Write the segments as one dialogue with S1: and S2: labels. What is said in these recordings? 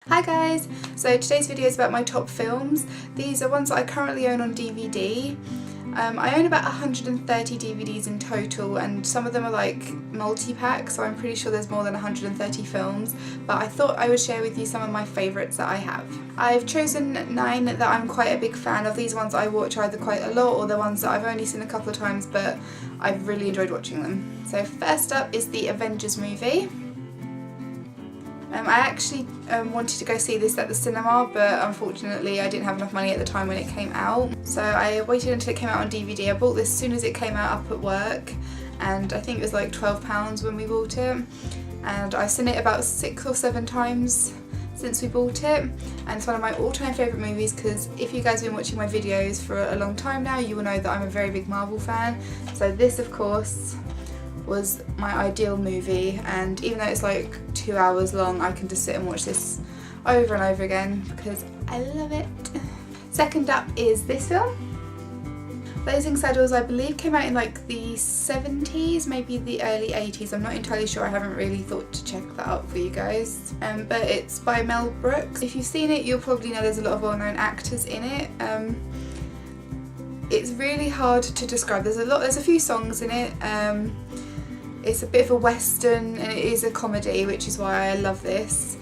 S1: Hi guys! So today's video is about my top films. These are ones that I currently own on DVD. I own about 130 DVDs in total, and some of them are like multi-pack, so I'm pretty sure there's more than 130 films, but I thought I would share with you some of my favourites that I have. I've chosen 9 that I'm quite a big fan of. These ones I watch either quite a lot or the ones that I've only seen a couple of times, but I've really enjoyed watching them. So first up is the Avengers movie. I actually wanted to go see this at the cinema, but unfortunately I didn't have enough money at the time when it came out. So I waited until it came out on DVD. I bought this as soon as it came out up at work, and I think it was like £12 when we bought it. And I've seen it about 6 or 7 times since we bought it, and it's one of my all-time favourite movies because if you guys have been watching my videos for a long time now, you will know that I'm a very big Marvel fan. So this, of course, was my ideal movie, and even though it's like 2 hours long, I can just sit and watch this over and over again because I love it. Second up is this film. Blazing Saddles, I believe, came out in like the 70s, maybe the early 80s. I'm not entirely sure, I haven't really thought to check that out for you guys. But it's by Mel Brooks. If you've seen it, you'll probably know there's a lot of well-known actors in it. It's really hard to describe. There's a few songs in it. It's a bit of a western, and it is a comedy, which is why I love this.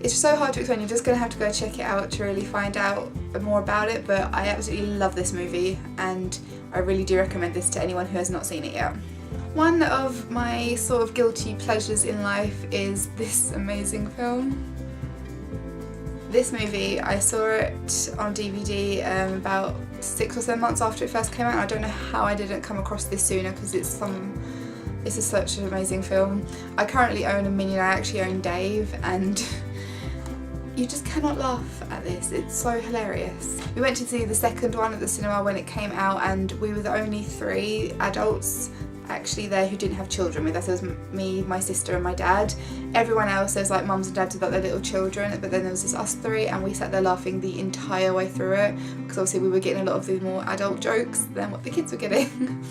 S1: It's so hard to explain, you're just going to have to go check it out to really find out more about it, but I absolutely love this movie and I really do recommend this to anyone who has not seen it yet. One of my sort of guilty pleasures in life is this amazing film. This movie, I saw it on DVD about 6 or 7 months after it first came out. I don't know how I didn't come across this sooner because this is such an amazing film. I currently own a Minion. I actually own Dave, and you just cannot laugh at this. It's so hilarious. We went to see the second one at the cinema when it came out, and we were the only 3 adults actually there who didn't have children with us. It was me, my sister and my dad. Everyone else, there's like mums and dads without their little children, but then there was just us 3, and we sat there laughing the entire way through it because obviously we were getting a lot of the more adult jokes than what the kids were getting.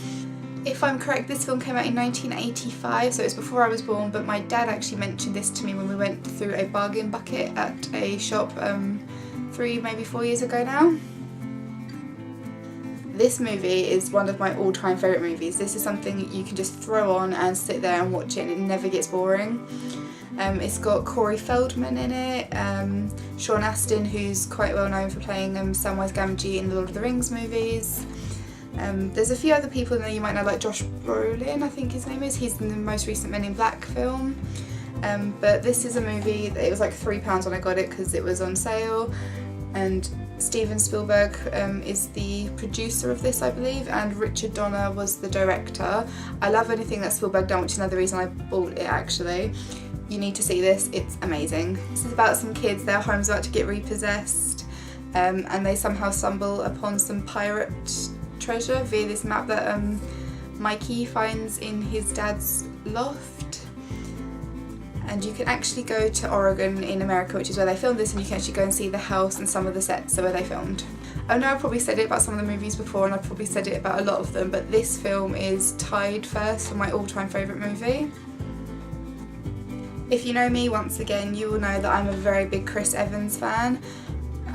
S1: If I'm correct, this film came out in 1985, so it's before I was born, but my dad actually mentioned this to me when we went through a bargain bucket at a shop 3, maybe 4 years ago now. This movie is one of my all-time favourite movies. This is something you can just throw on and sit there and watch it, and it never gets boring. It's got Corey Feldman in it, Sean Astin, who's quite well known for playing Samwise Gamgee in the Lord of the Rings movies. There's a few other people in there you might know, like Josh Brolin, I think his name is. He's in the most recent Men in Black film. But this is a movie that it was like £3 when I got it because it was on sale, and Steven Spielberg is the producer of this, I believe, and Richard Donner was the director. I love anything that Spielberg done, which is another reason I bought it actually. You need to see this, it's amazing. This is about some kids, their home's about to get repossessed, and they somehow stumble upon some pirate treasure via this map that Mikey finds in his dad's loft. And you can actually go to Oregon in America, which is where they filmed this, and you can actually go and see the house and some of the sets where they filmed. I know I've probably said it about some of the movies before, and I've probably said it about a lot of them, but this film is tied first for my all-time favourite movie. If you know me, once again, you will know that I'm a very big Chris Evans fan.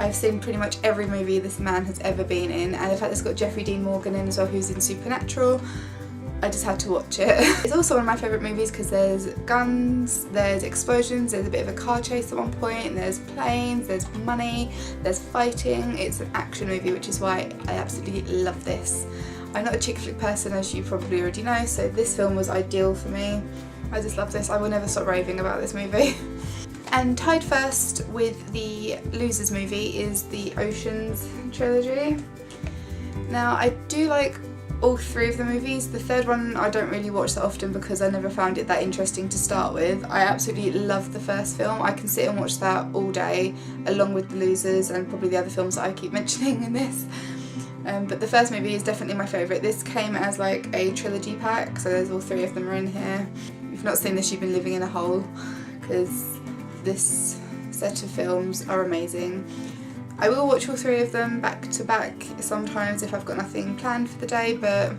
S1: I've seen pretty much every movie this man has ever been in, and in fact it's got Jeffrey Dean Morgan in as well, who's in Supernatural. I just had to watch it. It's also one of my favourite movies because there's guns, there's explosions, there's a bit of a car chase at one point, there's planes, there's money, there's fighting. It's an action movie, which is why I absolutely love this. I'm not a chick flick person, as you probably already know, so this film was ideal for me. I just love this. I will never stop raving about this movie. And tied first with the Losers movie is the Oceans trilogy. Now, I do like all 3 of the movies. The third one I don't really watch that often because I never found it that interesting to start with. I absolutely love the first film. I can sit and watch that all day along with the Losers and probably the other films that I keep mentioning in this. But the first movie is definitely my favourite. This came as like a trilogy pack, so there's all 3 of them are in here. If you've not seen this, you've been living in a hole because this set of films are amazing. I will watch all 3 of them back to back sometimes if I've got nothing planned for the day, but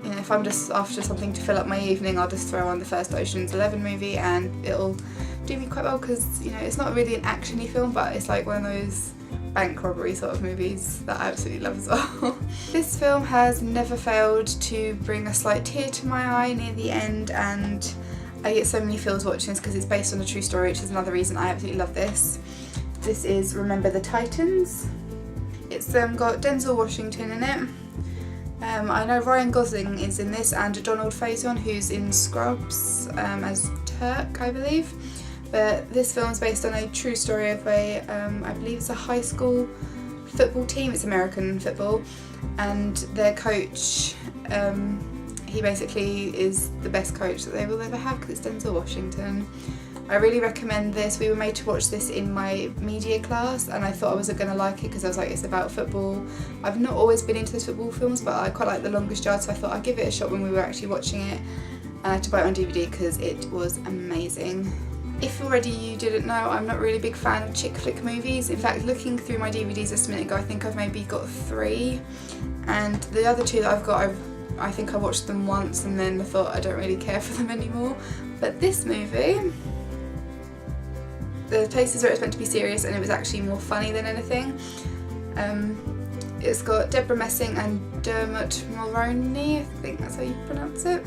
S1: you know, if I'm just after something to fill up my evening, I'll just throw on the first Ocean's 11 movie and it'll do me quite well, because you know, it's not really an action-y film, but it's like one of those bank robbery sort of movies that I absolutely love as well. This film has never failed to bring a slight tear to my eye near the end, and I get so many feels watching this because it's based on a true story, which is another reason I absolutely love this. This is Remember the Titans. It's got Denzel Washington in it. I know Ryan Gosling is in this, and Donald Faison, who's in Scrubs as Turk, I believe. But this film is based on a true story of a, I believe it's a high school football team, it's American football, and their coach, he basically is the best coach that they will ever have because it's Denzel Washington. I really recommend this. We were made to watch this in my media class, and I thought I wasn't going to like it because I was like, it's about football. I've not always been into those football films, but I quite like The Longest Yard, so I thought I'd give it a shot when we were actually watching it. And I had to buy it on DVD because it was amazing. If already you didn't know, I'm not really a big fan of chick flick movies. In fact, looking through my DVDs just a minute ago, I think I've maybe got 3. And the other 2 that I've got, I think I watched them once and then I thought I don't really care for them anymore. But this movie, the places where it's meant to be serious and it was actually more funny than anything. It's got Deborah Messing and Dermot Mulroney, I think that's how you pronounce it.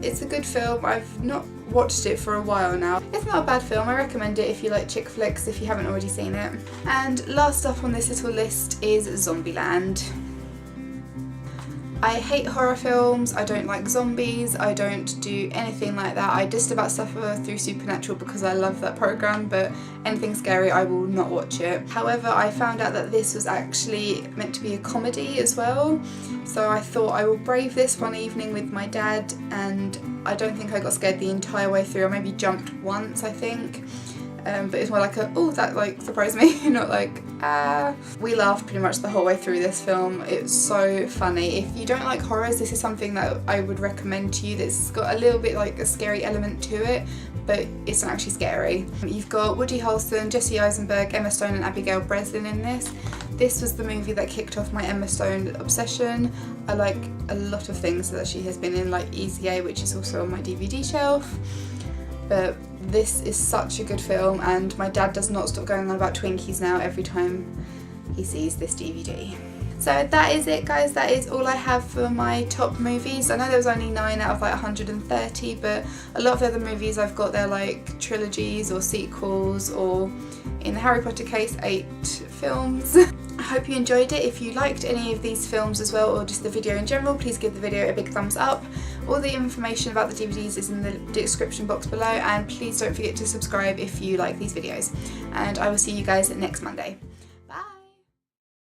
S1: It's a good film. I've not watched it for a while now. It's not a bad film. I recommend it if you like chick flicks, if you haven't already seen it. And last up on this little list is Zombieland. I hate horror films, I don't like zombies, I don't do anything like that. I just about suffer through Supernatural because I love that programme, but anything scary I will not watch it. However, I found out that this was actually meant to be a comedy as well, so I thought I will brave this one evening with my dad, and I don't think I got scared the entire way through. I maybe jumped once, I think. But it's more like a, oh, that like surprised me, not like, ah. We laughed pretty much the whole way through this film. It's so funny. If you don't like horrors, this is something that I would recommend to you. That's got a little bit like a scary element to it, but it's not actually scary. You've got Woody Harrelson, Jesse Eisenberg, Emma Stone and Abigail Breslin in this. This was the movie that kicked off my Emma Stone obsession. I like a lot of things that she has been in, like Easy A, which is also on my DVD shelf. But this is such a good film, and my dad does not stop going on about Twinkies now every time he sees this DVD. So that is it, guys. That is all I have for my top movies. I know there was only 9 out of like 130, but a lot of the other movies I've got, they're like trilogies or sequels, or in the Harry Potter case, 8 films. I hope you enjoyed it. If you liked any of these films as well, or just the video in general, please give the video a big thumbs up. All the information about the DVDs is in the description box below, and please don't forget to subscribe if you like these videos. And I will see you guys next Monday.